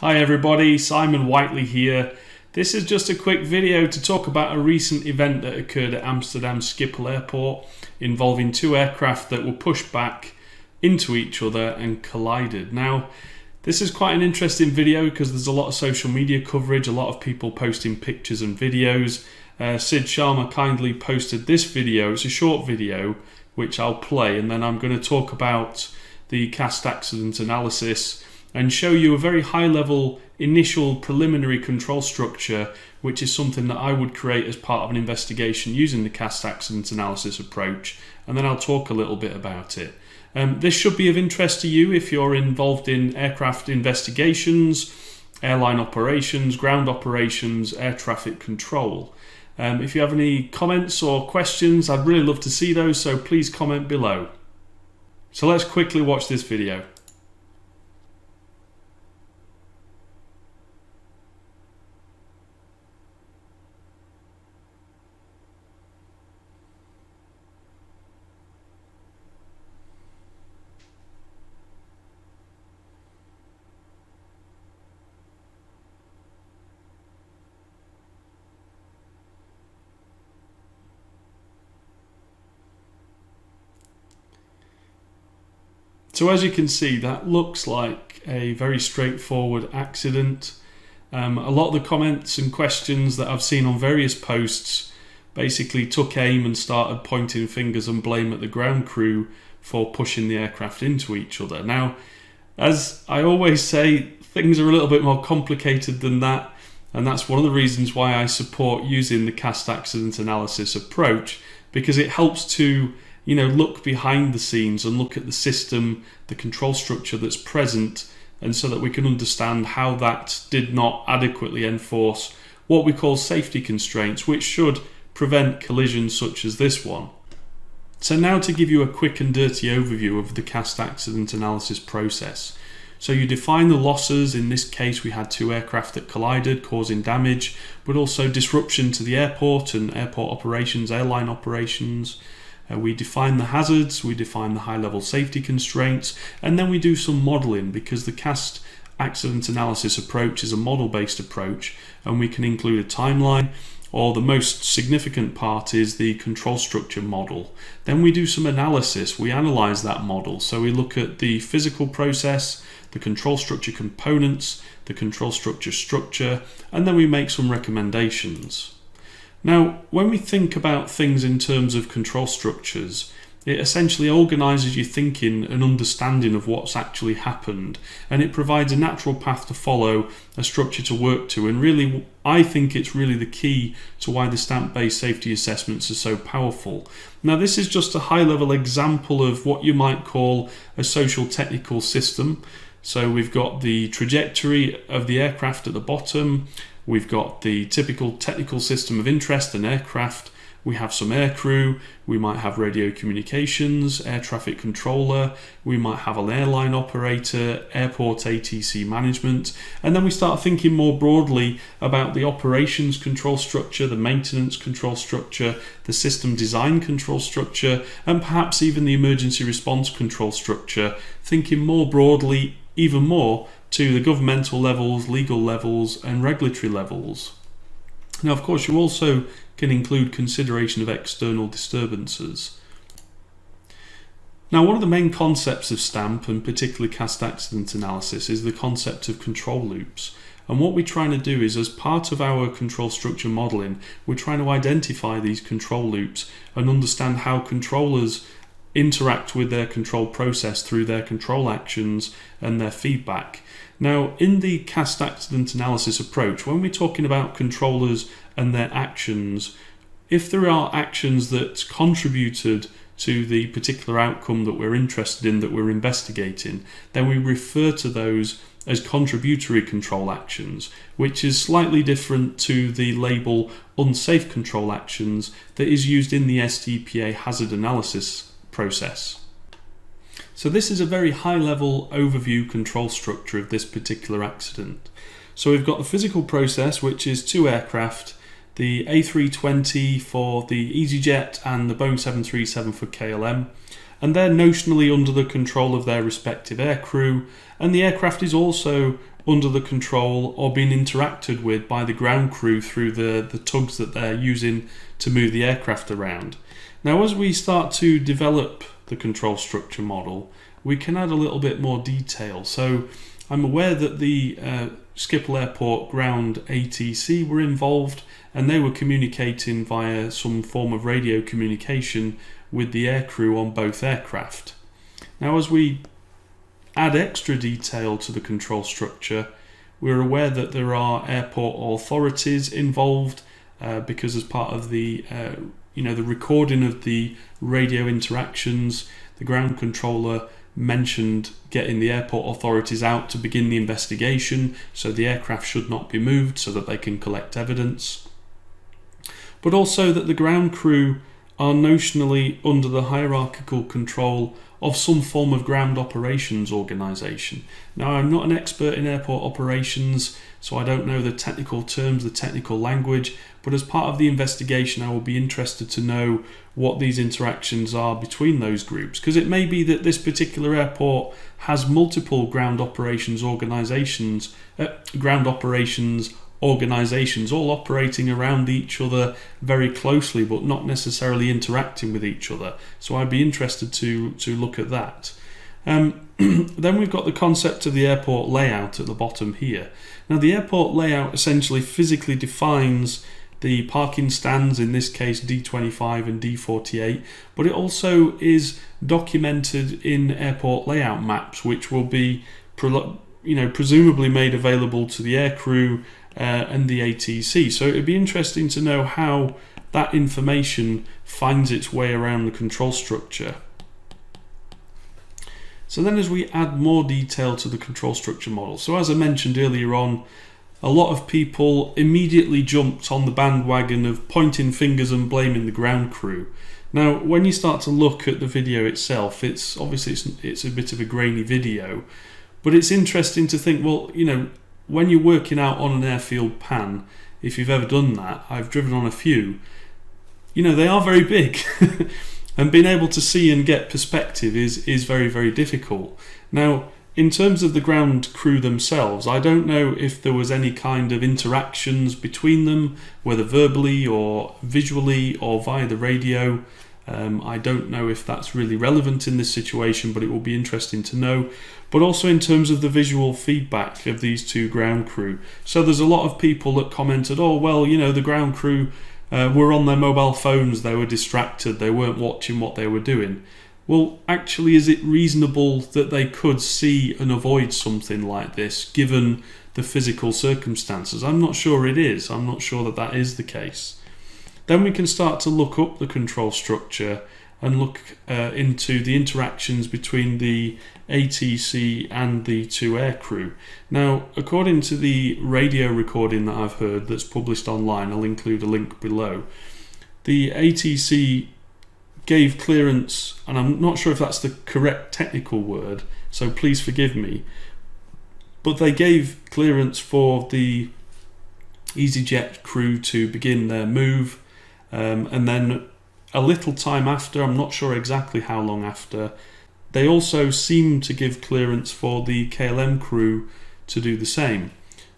Hi everybody, Simon Whiteley here. This is just a quick video to talk about a recent event that occurred at Amsterdam Schiphol Airport involving two aircraft that were pushed back into each other and collided. Now, this is quite an interesting video because there's a lot of social media coverage, a lot of people posting pictures and videos. Sid Sharma kindly posted this video. It's a short video which I'll play, and then I'm going to talk about the cast accident analysis and show you a very high level initial preliminary control structure, which is something that I would create as part of an investigation using the cast accident analysis approach, and then I'll talk a little bit about it. This should be of interest to you if you're involved in aircraft investigations, airline operations, ground operations, air traffic control. If you have any comments or questions, I'd really love to see those, so please comment below. So let's quickly watch this video. So as you can see, that looks like a very straightforward accident. A lot of the comments and questions that I've seen on various posts basically took aim and started pointing fingers and blame at the ground crew for pushing the aircraft into each other. Now, as I always say, things are a little bit more complicated than that, and that's one of the reasons why I support using the cast accident analysis approach, because it helps to look behind the scenes and look at the system, the control structure that's present, and so that we can understand how that did not adequately enforce what we call safety constraints, which should prevent collisions such as this one. So now to give you a quick and dirty overview of the cast accident analysis process. So you define the losses. In this case, we had two aircraft that collided, causing damage, but also disruption to the airport and airport operations, airline operations. We define the hazards, we define the high-level safety constraints, and then we do some modelling, because the cast accident analysis approach is a model-based approach, and we can include a timeline, or the most significant part is the control structure model. Then we do some analysis, we analyse that model, so we look at the physical process, the control structure components, the control structure, and then we make some recommendations. Now, when we think about things in terms of control structures, it essentially organises your thinking and understanding of what's actually happened, and it provides a natural path to follow, a structure to work to, and really, I think it's really the key to why the stamp-based safety assessments are so powerful. Now, this is just a high-level example of what you might call a social technical system. So we've got the trajectory of the aircraft at the bottom. We've got the typical technical system of interest, an aircraft. We have some aircrew. We might have radio communications, air traffic controller. We might have an airline operator, airport ATC management. And then we start thinking more broadly about the operations control structure, the maintenance control structure, the system design control structure, and perhaps even the emergency response control structure, thinking more broadly, even more, to the governmental levels, legal levels, and regulatory levels. Now, of course, you also can include consideration of external disturbances. Now, one of the main concepts of STAMP, and particularly cast accident analysis, is the concept of control loops. And what we're trying to do is, as part of our control structure modelling, we're trying to identify these control loops and understand how controllers interact with their control process through their control actions and their feedback. Now, in the cast accident analysis approach, when we're talking about controllers and their actions, if there are actions that contributed to the particular outcome that we're interested in, that we're investigating, then we refer to those as contributory control actions, which is slightly different to the label unsafe control actions that is used in the STPA hazard analysis process. So this is a very high-level overview control structure of this particular accident. So we've got the physical process, which is two aircraft, the A320 for the Easyjet and the Boeing 737 for KLM, and they're notionally under the control of their respective aircrew, and the aircraft is also under the control or being interacted with by the ground crew through the tugs that they're using to move the aircraft around. Now, as we start to develop the control structure model, we can add a little bit more detail. So I'm aware that the Schiphol Airport ground ATC were involved, and they were communicating via some form of radio communication with the aircrew on both aircraft. Now, as we add extra detail to the control structure, we're aware that there are airport authorities involved because as part of the the recording of the radio interactions, the ground controller mentioned getting the airport authorities out to begin the investigation, so the aircraft should not be moved so that they can collect evidence. But also that the ground crew are notionally under the hierarchical control of some form of ground operations organisation. Now, I'm not an expert in airport operations, so I don't know the technical terms, the technical language, but as part of the investigation I will be interested to know what these interactions are between those groups, because it may be that this particular airport has multiple ground operations organisations all operating around each other very closely, but not necessarily interacting with each other. So I'd be interested to look at that. Then we've got the concept of the airport layout at the bottom here. Now, the airport layout essentially physically defines the parking stands, in this case D25 and D48, but it also is documented in airport layout maps, which will be presumably made available to the aircrew and the ATC. So it would be interesting to know how that information finds its way around the control structure. So then, as we add more detail to the control structure model, so as I mentioned earlier on, a lot of people immediately jumped on the bandwagon of pointing fingers and blaming the ground crew. Now, when you start to look at the video itself, it's a bit of a grainy video, but it's interesting to think, well, when you're working out on an airfield pan, if you've ever done that, I've driven on a few, they are very big. And being able to see and get perspective is very, very difficult. Now, in terms of the ground crew themselves, I don't know if there was any kind of interactions between them, whether verbally or visually or via the radio. I don't know if that's really relevant in this situation, but it will be interesting to know. But also in terms of the visual feedback of these two ground crew. So there's a lot of people that commented, the ground crew were on their mobile phones, they were distracted, they weren't watching what they were doing. Well, actually, is it reasonable that they could see and avoid something like this, given the physical circumstances? I'm not sure it is. I'm not sure that is the case. Then we can start to look up the control structure and look into the interactions between the ATC and the two aircrew. Now, according to the radio recording that I've heard that's published online, I'll include a link below, the ATC gave clearance, and I'm not sure if that's the correct technical word, so please forgive me, but they gave clearance for the Easyjet crew to begin their move, and then a little time after, I'm not sure exactly how long after, they also seemed to give clearance for the KLM crew to do the same.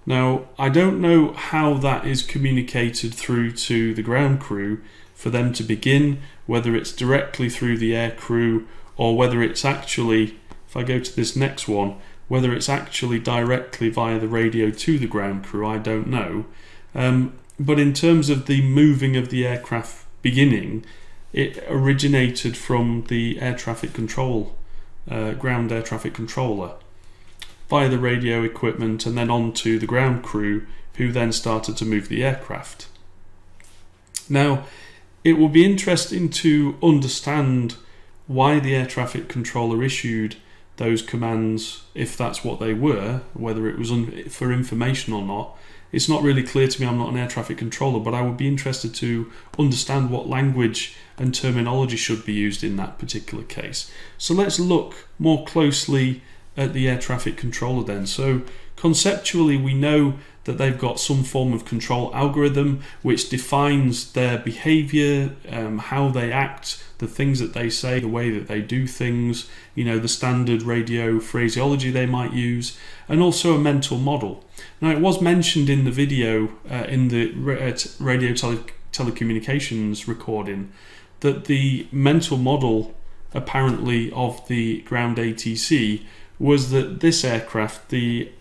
Now, I don't know how that is communicated through to the ground crew for them to begin, whether it's directly through the air crew or whether it's actually, if I go to this next one, whether it's actually directly via the radio to the ground crew, I don't know. But in terms of the moving of the aircraft beginning, it originated from the air traffic control, ground air traffic controller, via the radio equipment and then on to the ground crew, who then started to move the aircraft. Now, it will be interesting to understand why the air traffic controller issued those commands, if that's what they were, whether it was for information or not. It's not really clear to me. I'm not an air traffic controller, but I would be interested to understand what language and terminology should be used in that particular case. So let's look more closely at the air traffic controller then. So conceptually, we know that they've got some form of control algorithm which defines their behavior, how they act, the things that they say, the way that they do things, the standard radio phraseology they might use, and also a mental model. Now, it was mentioned in the video, in the radio telecommunications recording, that the mental model apparently of the ground ATC was that this aircraft, the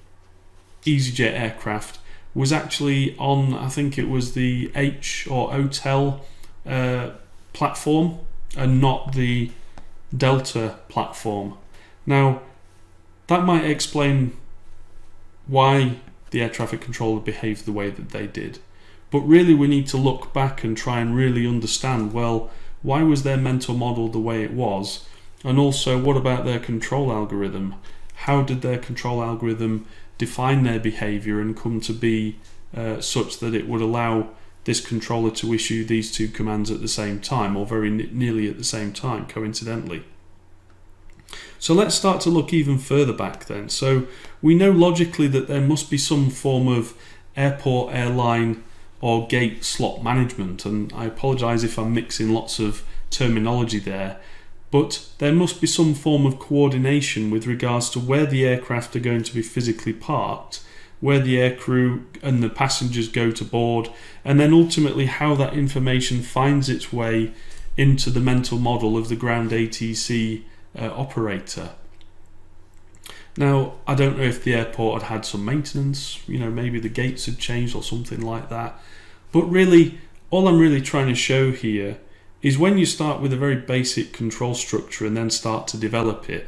Easyjet aircraft, was actually on, I think it was the H or Hotel platform and not the Delta platform. Now, that might explain why the air traffic controller behaved the way that they did. But really we need to look back and try and really understand, well, why was their mental model the way it was? And also, what about their control algorithm? How did their control algorithm define their behavior and come to be such that it would allow this controller to issue these two commands at the same time, or very nearly at the same time, coincidentally? So let's start to look even further back then. So we know logically that there must be some form of airport, airline, or gate slot management, and I apologise if I'm mixing lots of terminology there, but there must be some form of coordination with regards to where the aircraft are going to be physically parked, where the aircrew and the passengers go to board, and then ultimately how that information finds its way into the mental model of the ground ATC operator. Now, I don't know if the airport had some maintenance, maybe the gates had changed or something like that, but really all I'm really trying to show here is when you start with a very basic control structure and then start to develop it,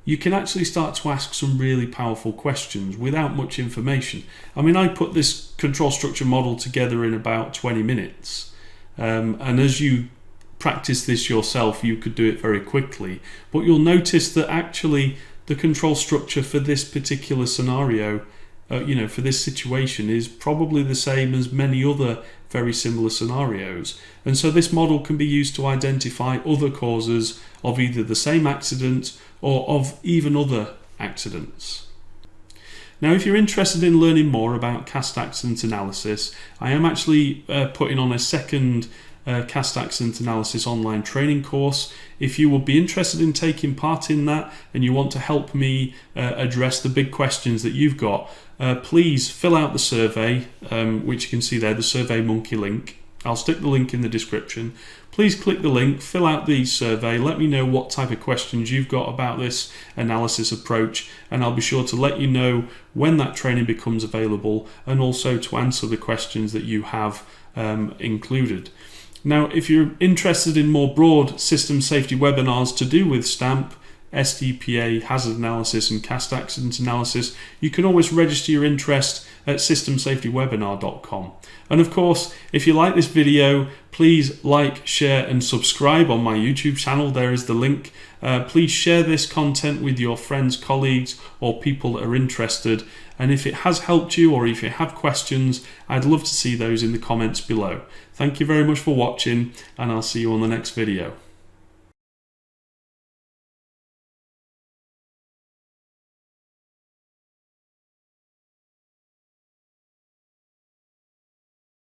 you can actually start to ask some really powerful questions without much information. I mean, I put this control structure model together in about 20 minutes, and as you practice this yourself, you could do it very quickly, but you'll notice that actually the control structure for this particular scenario, for this situation, is probably the same as many other very similar scenarios. And so this model can be used to identify other causes of either the same accident or of even other accidents. Now, if you're interested in learning more about cast accident analysis, I am actually putting on a second cast accident analysis online training course. If you would be interested in taking part in that and you want to help me address the big questions that you've got, please fill out the survey, which you can see there, the Survey Monkey link. I'll stick the link in the description. Please click the link, fill out the survey, let me know what type of questions you've got about this analysis approach, and I'll be sure to let you know when that training becomes available, and also to answer the questions that you have included. Now, if you're interested in more broad system safety webinars to do with STAMP, SDPA, hazard analysis and cast accident analysis, you can always register your interest at systemsafetywebinar.com. And of course, if you like this video, please like, share and subscribe on my YouTube channel. There is the link. Please share this content with your friends, colleagues or people that are interested. And if it has helped you or if you have questions, I'd love to see those in the comments below. Thank you very much for watching, and I'll see you on the next video.